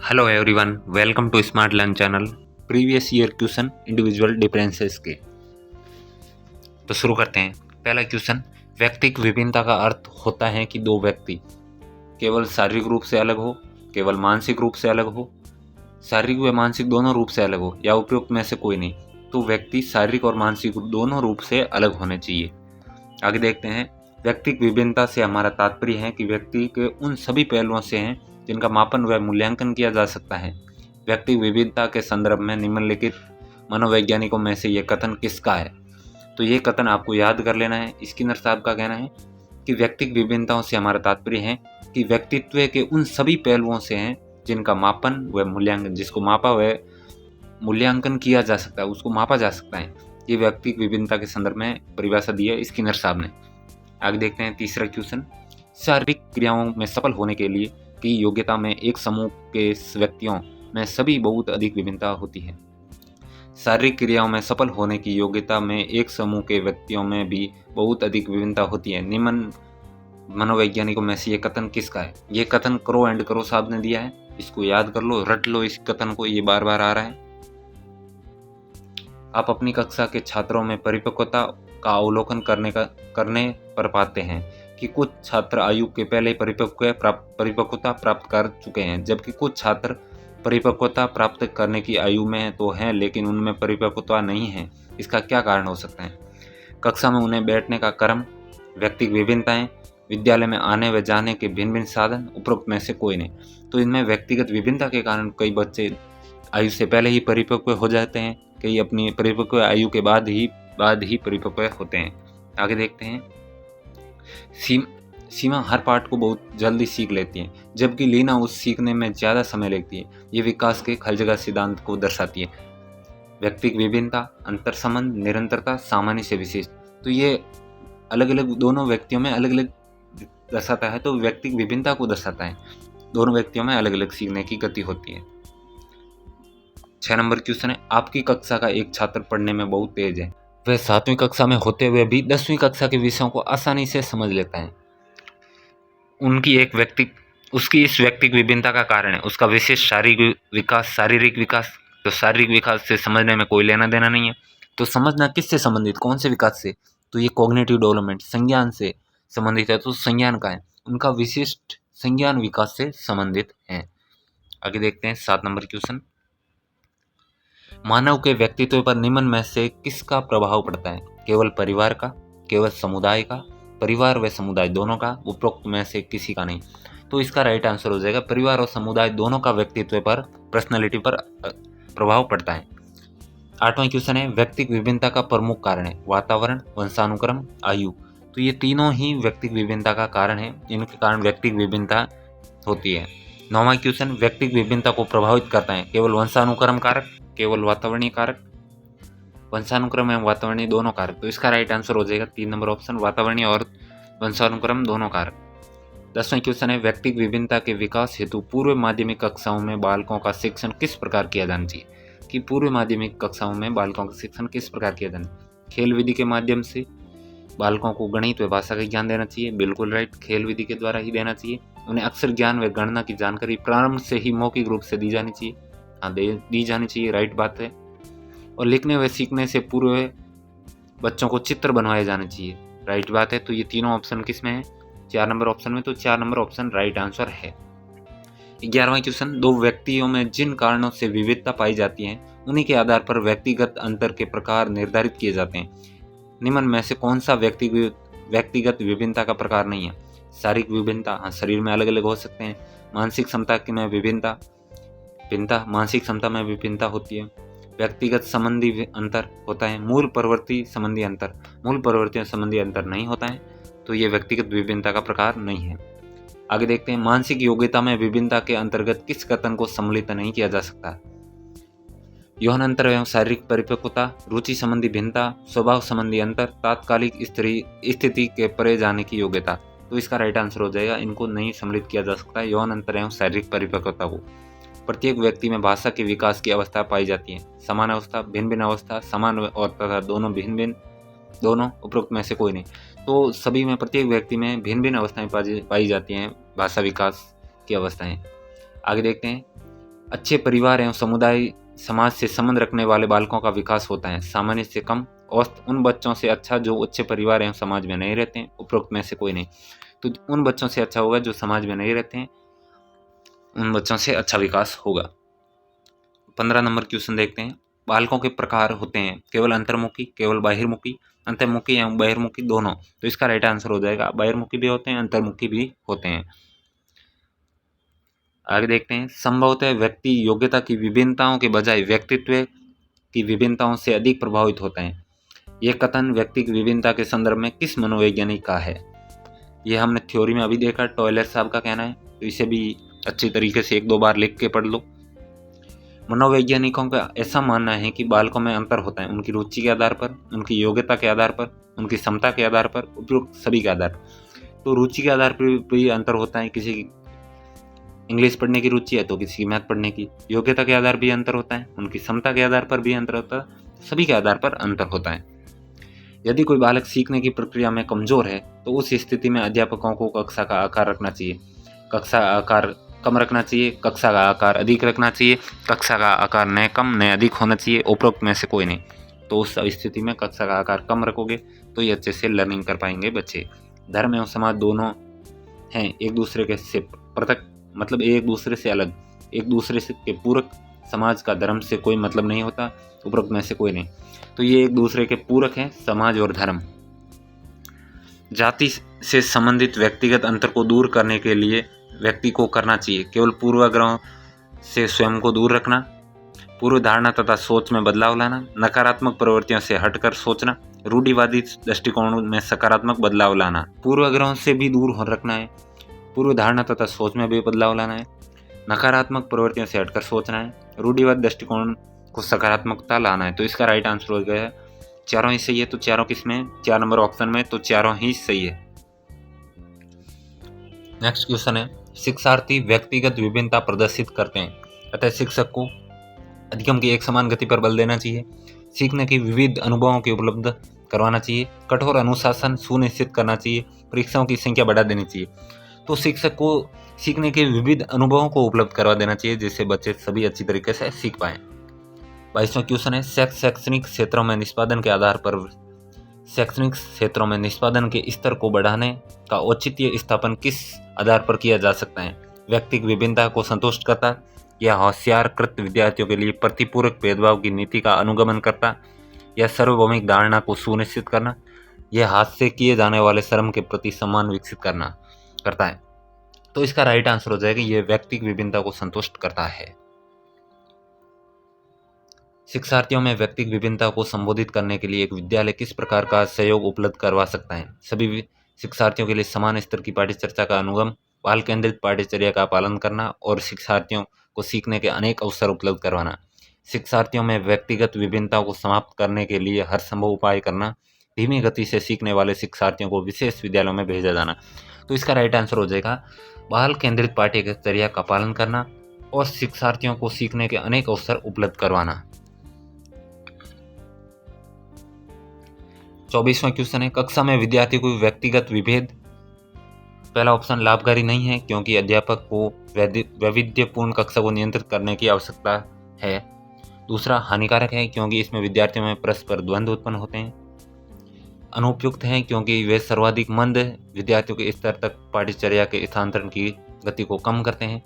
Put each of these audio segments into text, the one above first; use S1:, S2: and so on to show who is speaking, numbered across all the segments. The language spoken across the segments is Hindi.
S1: Hello everyone, welcome to Smart Learn channel. Previous year question individual differences के। तो शुरू करते हैं। पहला क्वेश्चन, व्यक्तिक विभिन्नता का अर्थ होता है कि दो व्यक्ति केवल शारीरिक रूप से अलग हो, केवल मानसिक रूप से अलग हो, शारीरिक व मानसिक दोनों रूप से अलग हो, या उपयुक्त में से कोई नहीं। तो व्यक्ति शारीरिक और मानसिक दोनों रूप से अलग होने चाहिए। आगे देखते हैं। व्यक्तिक विभिन्नता से हमारा तात्पर्य है कि व्यक्ति के उन सभी पहलुओं से हैं जिनका मापन व मूल्यांकन किया जा सकता है। व्यक्तिक विविधता के संदर्भ में निम्नलिखित मनोवैज्ञानिकों में से यह कथन किसका है? तो ये कथन आपको याद कर लेना है। स्किनर साहब का कहना है कि व्यक्तिक विभिन्नताओं से हमारा तात्पर्य है कि व्यक्तित्व के उन सभी पहलुओं से हैं जिनका मापन व मूल्यांकन, जिसको मापा व मूल्यांकन किया जा सकता है, उसको मापा जा सकता है। ये व्यक्तिक विभिन्नता के संदर्भ में परिभाषा दी है स्किनर साहब ने। आगे देखते हैं तीसरा क्वेश्चन, शारीरिक क्रियाओं में सफल होने के लिए की योग्यता में एक समूह के व्यक्तियों में सभी बहुत अधिक विभिन्नता होती है। शारीरिक क्रियाओं में सफल होने की योग्यता में एक समूह के व्यक्तियों में भी बहुत अधिक विभिन्नता होती है। निम्न मनोवैज्ञानिकों में से ये कथन किसका है? ये कथन क्रो एंड क्रो साहब ने दिया है। इसको याद कर लो, रट लो इस कथन को, ये बार बार आ रहा है। आप अपनी कक्षा के छात्रों में परिपक्वता का अवलोकन करने पर पाते हैं कि कुछ छात्र आयु के पहले परिपक्वता प्राप्त कर चुके हैं, जबकि कुछ छात्र परिपक्वता प्राप्त करने की आयु में तो हैं लेकिन उनमें परिपक्वता नहीं है। इसका क्या कारण हो सकता है? कक्षा में उन्हें बैठने का क्रम, व्यक्तिगत विभिन्नताएं, विद्यालय में आने व जाने के भिन्न भिन्न साधन, उपरोक्त में से कोई नहीं। तो इनमें व्यक्तिगत विभिन्नता के कारण कई बच्चे आयु से पहले ही परिपक्व हो जाते हैं, कई अपनी परिपक्व आयु के बाद ही परिपक्व होते हैं। आगे देखते हैं। सीमा हर पाठ को बहुत जल्दी सीख लेती है, जबकि लीना उस सीखने में ज़्यादा समय लेती है। ये विकास के खलजगा सिद्धांत को दर्शाती है। व्यक्तिगत विभिन्नता, अंतर संबंध, निरंतरता, सामान्य से विशेष, तो ये अलग अलग दोनों व्यक्तियों में अलग अलग दर्शाता है। तो व्यक्तिगत विभिन्नता को दर्शाता है। दोनों व्यक्तियों में अलग अलग सीखने की गति होती है। 6 नंबर क्वेश्चन है, आपकी कक्षा का एक छात्र पढ़ने में बहुत तेज है। वह 7वीं कक्षा में होते हुए भी 10वीं कक्षा के विषयों को आसानी से समझ लेता है। उसकी इस व्यक्तिगत विभिन्नता का कारण है उसका विशेष शारीरिक विकास। तो शारीरिक विकास से समझने में कोई लेना देना नहीं है। तो समझना किससे संबंधित, कौन से विकास से? तो ये कॉग्निटिव डेवलपमेंट, संज्ञान से संबंधित है। तो संज्ञान का है, उनका विशिष्ट संज्ञान विकास से संबंधित है। आगे देखते हैं 7 नंबर क्वेश्चन, मानव के व्यक्तित्व पर निम्न में से किसका प्रभाव पड़ता है? केवल परिवार का, केवल समुदाय का, परिवार व समुदाय दोनों का, उपरोक्त में से किसी का नहीं। तो इसका राइट आंसर हो जाएगा परिवार और समुदाय दोनों का व्यक्तित्व पर, पर्सनालिटी पर प्रभाव पड़ता है। 8वां क्वेश्चन है, व्यक्तिगत विभिन्नता का प्रमुख कारण है वातावरण, वंशानुक्रम, आयु। तो ये तीनों ही व्यक्तिगत विभिन्नता का कारण है, इनके कारण व्यक्तिगत विभिन्नता होती है। 9वां क्वेश्चन, व्यक्तिगत विभिन्नता को प्रभावित करता है केवल वंशानुक्रम कारक, केवल वातावरणीय कारक, वंशानुक्रम एवं वातावरणीय दोनों कारक। तो इसका राइट आंसर हो जाएगा 3 नंबर ऑप्शन, वातावरणीय और वंशानुक्रम दोनों कारक। 10वां क्वेश्चन है, व्यक्तिगत विभिन्नता के विकास हेतु पूर्व माध्यमिक कक्षाओं में बालकों का शिक्षण किस प्रकार किया जाना चाहिए? कि पूर्व माध्यमिक कक्षाओं में बालकों का शिक्षण किस प्रकार किया जाना? खेल विधि के माध्यम से बालकों को गणित व भाषा का ज्ञान देना चाहिए। बिल्कुल राइट, खेल विधि के द्वारा ही देना चाहिए। उन्हें अक्षर ज्ञान व गणना की जानकारी प्रारंभ से ही मौखिक रूप से दी जानी चाहिए। दी जानी चाहिए, राइट बात है। और लिखने व सीखने से पूर्व बच्चों को चित्र बनवाए जाने चाहिए, राइट बात है। तो ये तीनों ऑप्शन किस में है? 4 नंबर ऑप्शन में। तो 4 नंबर ऑप्शन राइट आंसर है। 11वां क्वेश्चन, दो व्यक्तियों में जिन कारणों से विविधता पाई जाती है उन्हीं के आधार पर व्यक्तिगत अंतर के प्रकार निर्धारित किए जाते हैं। निम्न में से कौन सा व्यक्तिगत विभिन्नता का प्रकार नहीं है? शारीरिक विभिन्नता, शरीर में अलग अलग हो सकते हैं। मानसिक क्षमता में भिन्नता, मानसिक क्षमता में विभिन्नता होती है। व्यक्तिगत संबंधी अंतर होता है। मूल प्रवृत्ति संबंधी अंतर नहीं होता है। तो ये व्यक्तिगत विभिन्नता का प्रकार नहीं है। आगे देखते हैं, मानसिक योग्यता में विभिन्नता के अंतर्गत किस कथन को सम्मिलित नहीं किया जा सकता? यौन अंतर एवं शारीरिक परिपक्वता, रुचि संबंधी भिन्नता, स्वभाव संबंधी अंतर, तात्कालिक स्थिति के परे जाने की योग्यता। तो इसका राइट आंसर हो जाएगा, इनको नहीं सम्मिलित किया जा सकता यौन अंतर एवं शारीरिक परिपक्वता को। प्रत्येक व्यक्ति में भाषा के विकास की अवस्था पाई जाती है। समान अवस्था, भिन्न भिन्न अवस्था, समान और तथा दोनों भिन्न भिन्न, दोनों, उपरोक्त में से कोई नहीं। तो सभी में, प्रत्येक व्यक्ति में भिन्न भिन्न अवस्थाएं पाई जाती हैं, भाषा विकास की अवस्थाएं। आगे देखते हैं, अच्छे परिवार एवं समुदाय समाज से संबंध रखने वाले बालकों का विकास होता है। सामान्य से कम औसत उन बच्चों से अच्छा जो अच्छे परिवार एवं समाज में नहीं रहते हैं, उपरोक्त में से कोई नहीं। तो उन बच्चों से अच्छा होगा जो समाज में नहीं रहते हैं, उन बच्चों से अच्छा विकास होगा। 15 नंबर क्वेश्चन देखते हैं। बालकों के प्रकार होते हैं केवल अंतर्मुखी, केवल बाहिर्मुखी, अंतर्मुखी एवं बहिर्मुखी दोनों। तो इसका राइट आंसर हो जाएगा बाहिर्मुखी भी होते हैं, अंतर्मुखी भी होते हैं। आगे देखते हैं। संभवतः व्यक्ति योग्यता की विभिन्नताओं के बजाय व्यक्तित्व की विभिन्नताओं से अधिक प्रभावित होते हैं। यह कथन व्यक्ति की विभिन्नता के संदर्भ में किस मनोवैज्ञानिक का है? यह हमने थ्योरी में अभी देखा, टॉयलर साहब का कहना है। तो इसे भी अच्छी तरीके से 1-2 बार लिख के पढ़ लो। मनोवैज्ञानिकों का ऐसा मानना है कि बालकों में अंतर होता है उनकी रुचि के आधार पर, उनकी योग्यता के आधार पर, उनकी क्षमता के आधार पर, उपयुक्त सभी के आधार पर। तो रुचि के आधार पर भी अंतर होता है, किसी की इंग्लिश पढ़ने की रुचि है तो किसी की मैथ पढ़ने की। योग्यता के आधार भी अंतर होता है, उनकी क्षमता के आधार पर भी अंतर होता है, सभी के आधार पर अंतर होता है। यदि कोई बालक सीखने की प्रक्रिया में कमजोर है तो उस स्थिति में अध्यापकों को कक्षा का आकार रखना चाहिए, कक्षा का आकार कम रखना चाहिए, कक्षा का आकार अधिक रखना चाहिए, कक्षा का आकार न कम न अधिक होना चाहिए, उपरोक्त में से कोई नहीं। तो उस स्थिति में कक्षा का आकार कम रखोगे तो ये अच्छे से लर्निंग कर पाएंगे बच्चे। धर्म एवं समाज दोनों हैं एक दूसरे के से पृथक, मतलब एक दूसरे से अलग, एक दूसरे से के पूरक। समाज का धर्म से कोई मतलब नहीं होता, उपरोक्त में से कोई नहीं। तो ये एक दूसरे के पूरक हैं, समाज और धर्म। जाति से संबंधित व्यक्तिगत अंतर को दूर करने के लिए व्यक्ति को करना चाहिए केवल पूर्वाग्रहों से स्वयं को दूर रखना, पूर्व धारणा तथा सोच में बदलाव लाना, नकारात्मक प्रवृत्तियों से हटकर सोचना, रूढ़िवादी दृष्टिकोण में सकारात्मक बदलाव लाना। पूर्वाग्रहों से भी दूर रखना है, पूर्व धारणा तथा सोच में भी बदलाव लाना है, नकारात्मक प्रवृत्तियों से हटकर सोचना है, रूढ़िवादी दृष्टिकोण को सकारात्मकता लाना है। तो इसका राइट आंसर हो गया चारों ही सही है। तो चारों किसमें? 4 नंबर ऑप्शन में, तो चारों ही सही है। नेक्स्ट क्वेश्चन है, शिक्षार्थी व्यक्तिगत विभिन्नता प्रदर्शित करते हैं, अतः शिक्षक को अधिगम की एक समान गति पर बल देना चाहिए, सीखने की विविध अनुभवों की उपलब्ध करवाना चाहिए, कठोर अनुशासन सुनिश्चित करना चाहिए, परीक्षाओं की संख्या बढ़ा देनी चाहिए। तो शिक्षक को सीखने के विविध अनुभवों को उपलब्ध करवा देना चाहिए जिससे बच्चे सभी अच्छी तरीके से सीख पाएं। 22वां क्वेश्चन है, शैक्षणिक क्षेत्रों में निष्पादन के आधार पर शैक्षणिक क्षेत्रों में निष्पादन के स्तर को बढ़ाने का औचित्य स्थापन किस आधार पर किया जा सकता है? व्यक्तिगत विभिन्नता को संतुष्ट करता, या होशियारकृत विद्यार्थियों के लिए प्रतिपूरक भेदभाव की नीति का अनुगमन करता, या सार्वभौमिक धारणा को सुनिश्चित करना, यह हाथ से किए जाने वाले श्रम के प्रति सम्मान विकसित करता है। तो इसका राइट आंसर हो जाएगा यह व्यक्तिगत विभिन्नता को संतुष्ट करता है। शिक्षार्थियों में व्यक्तिगत विभिन्नता को संबोधित करने के लिए एक विद्यालय किस प्रकार का सहयोग उपलब्ध करवा सकता है? सभी शिक्षार्थियों के लिए समान स्तर की पाठ्यचर्या का अनुगम, बाल केंद्रित पाठ्यचर्या का पालन करना और शिक्षार्थियों को सीखने के अनेक अवसर उपलब्ध करवाना। शिक्षार्थियों में व्यक्तिगत विभिन्नताओं को समाप्त करने के लिए हर संभव उपाय करना, धीमी गति से सीखने वाले शिक्षार्थियों को विशेष विद्यालयों में भेजा जाना। तो इसका राइट आंसर हो जाएगा बाल केंद्रित पाठ्यचर्या का पालन करना और शिक्षार्थियों को सीखने के अनेक अवसर उपलब्ध करवाना। 24वां क्वेश्चन है, कक्षा में विद्यार्थी को व्यक्तिगत विभेद। पहला ऑप्शन लाभकारी नहीं है क्योंकि अध्यापक को वैविध्यपूर्ण कक्षा को नियंत्रित करने की आवश्यकता है। दूसरा हानिकारक है क्योंकि इसमें विद्यार्थियों में परस्पर द्वंद्व उत्पन्न होते हैं। अनुपयुक्त है क्योंकि वे सर्वाधिक मंद विद्यार्थियों के स्तर तक पाठ्यचर्या के स्थानांतरण की गति को कम करते हैं।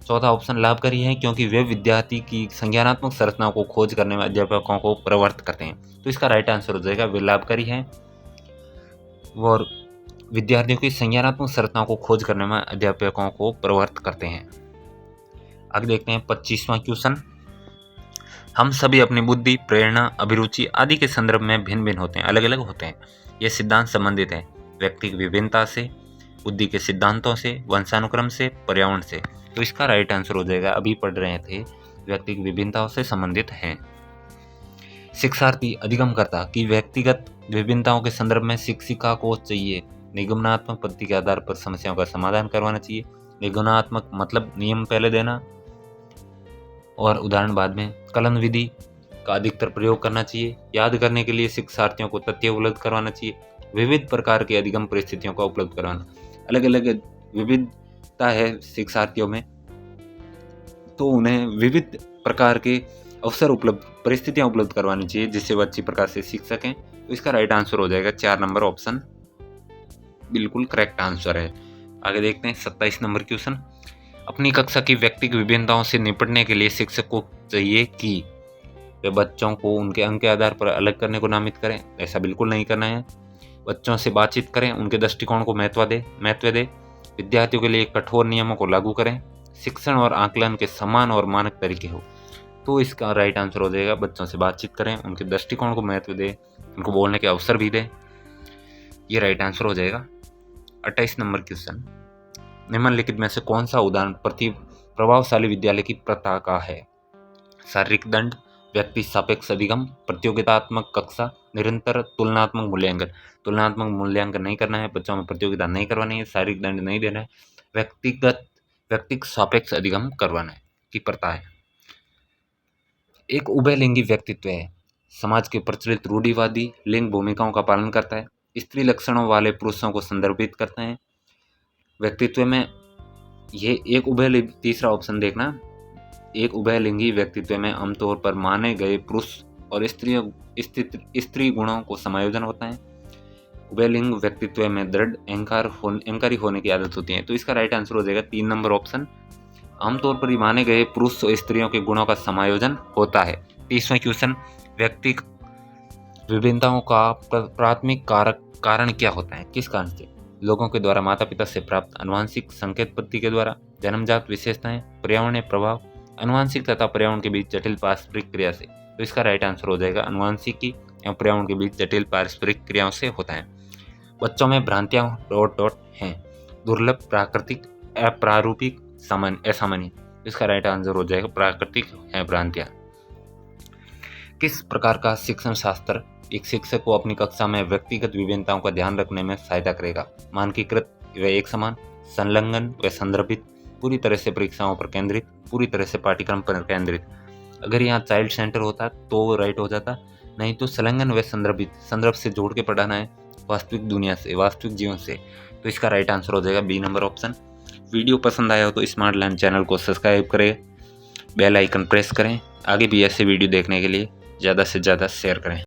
S1: चौथा ऑप्शन लाभकारी है क्योंकि वे विद्यार्थी की संज्ञानात्मक संरचनाओं को खोज करने में अध्यापकों को प्रवृत्त करते हैं। तो इसका राइट आंसर हो जाएगा वे लाभकारी हैं और विद्यार्थियों की संज्ञानात्मक संरचनाओं को खोज करने में अध्यापकों को प्रवृत्त करते हैं। आगे देखते हैं 25वां क्वेश्चन, हम सभी अपनी बुद्धि, प्रेरणा, अभिरुचि आदि के संदर्भ में भिन्न भिन्न होते हैं, अलग अलग होते हैं। यह सिद्धांत संबंधित है व्यक्तिगत विभिन्नता से, बुद्धि के सिद्धांतों से, वंशानुक्रम से, पर्यावरण से। तो इसका राइट आंसर हो जाएगा, अभी पढ़ रहे थे, व्यक्तिगत विभिन्नताओं से संबंधित हैं। शिक्षार्थी अधिगमकर्ता की व्यक्तिगत विभिन्नताओं के संदर्भ में शिक्षिका को चाहिए निगमनात्मक पद्धति के आधार पर समस्याओं का समाधान करवाना चाहिए। निगमनात्मक मतलब नियम पहले देना और उदाहरण बाद में। कलन विधि का अधिकतर प्रयोग करना चाहिए। याद करने के लिए शिक्षार्थियों को तथ्य उपलब्ध करवाना चाहिए। विविध प्रकार के अधिगम परिस्थितियों का उपलब्ध करवाना। अलग अलग विविधता है शिक्षार्थियों में, तो उन्हें विविध प्रकार के अवसर उपलब्ध, परिस्थितियाँ उपलब्ध करवानी चाहिए जिससे वो अच्छी प्रकार से सीख सकें। तो इसका राइट आंसर हो जाएगा 4 नंबर ऑप्शन बिल्कुल करेक्ट आंसर है। आगे देखते हैं 27 नंबर क्वेश्चन। अपनी कक्षा की व्यक्तिगत विभिन्नताओं से निपटने के लिए शिक्षक को चाहिए कि वे बच्चों को उनके अंक के आधार पर अलग करने को नामित करें। ऐसा बिल्कुल नहीं करना है। बच्चों से बातचीत करें, उनके दृष्टिकोण को महत्व दे, विद्यार्थियों के लिए कठोर नियमों को लागू करें, शिक्षण और आकलन के समान और मानक तरीके हो। तो इसका राइट आंसर हो जाएगा बच्चों से बातचीत करें, उनके दृष्टिकोण को महत्व दें, उनको बोलने के अवसर भी दें। ये राइट आंसर हो जाएगा। 28 नंबर क्वेश्चन। निम्नलिखित में से कौन सा उदाहरण प्रभावशाली विद्यालय की प्रथा का है? शारीरिक दंड, व्यक्ति सापेक्ष अधिगम, प्रतियोगितात्मक कक्षा, निरंतर तुलनात्मक मूल्यांकन। तुलनात्मक मूल्यांकन नहीं करना है, बच्चों में प्रतियोगिता नहीं करवानी है, शारीरिक दंड नहीं देना है, व्यक्तिगत सापेक्ष अधिगम करवाना है की प्रथा है। एक उभयलिंगी व्यक्तित्व है, समाज के प्रचलित रूढ़िवादी लिंग भूमिकाओं का पालन करता है, स्त्री लक्षणों वाले पुरुषों को संदर्भित करते हैं। व्यक्तित्व में ये एक उभयलिंगी, तीसरा ऑप्शन देखना, एक उभयलिंगी व्यक्तित्व में आमतौर पर माने गए पुरुष और स्त्री गुणों को समायोजन होता है। उभयलिंग व्यक्तित्व में दृढ़ अहंकारी होने की आदत होती है। तो इसका राइट आंसर हो जाएगा 3 नंबर ऑप्शन, आमतौर पर माने गए पुरुष और स्त्रियों के गुणों का समायोजन होता है। 30वां क्वेश्चन। व्यक्ति विभिन्नताओं का प्राथमिक कारण क्या होता है? किस कारण से? लोगों के द्वारा माता पिता से प्राप्त आनुवंशिक संकेत पद्धति के द्वारा, जन्मजात विशेषताएं, पर्यावरणीय प्रभाव, आनुवंशिक तथा पर्यावरण के बीच जटिल पारस्परिक क्रिया से। तो इसका राइट आंसर हो जाएगा आनुवंशिकी एवं पर्यावरण के बीच जटिल पारस्परिक क्रियाओं से होता है। बच्चों में भ्रांतियां ... हैं, दुर्लभ, प्राकृतिक, अप्रारूपिक, सामान्य, असामान्य। इसका राइट आंसर हो जाएगा प्राकृतिक है भ्रांतियां। किस प्रकार का शिक्षण शास्त्र एक शिक्षक को अपनी कक्षा में व्यक्तिगत विभिन्नताओं का ध्यान रखने में सहायता करेगा? मानकीकृत व एक समान, संलग्न व संदर्भित, पूरी तरह से परीक्षाओं पर केंद्रित, पूरी तरह से पाठ्यक्रम पर केंद्रित। अगर यहाँ चाइल्ड सेंटर होता तो वो राइट हो जाता, नहीं तो संलग्न व संदर्भित, संदर्भ से जोड़ के पढ़ाना है वास्तविक दुनिया से, वास्तविक जीवन से। तो इसका राइट आंसर हो जाएगा बी नंबर ऑप्शन। वीडियो पसंद आया हो तो स्मार्ट लर्न चैनल को सब्सक्राइब करें, बेल आइकन प्रेस करें। आगे भी ऐसे वीडियो देखने के लिए ज़्यादा से ज़्यादा शेयर करें।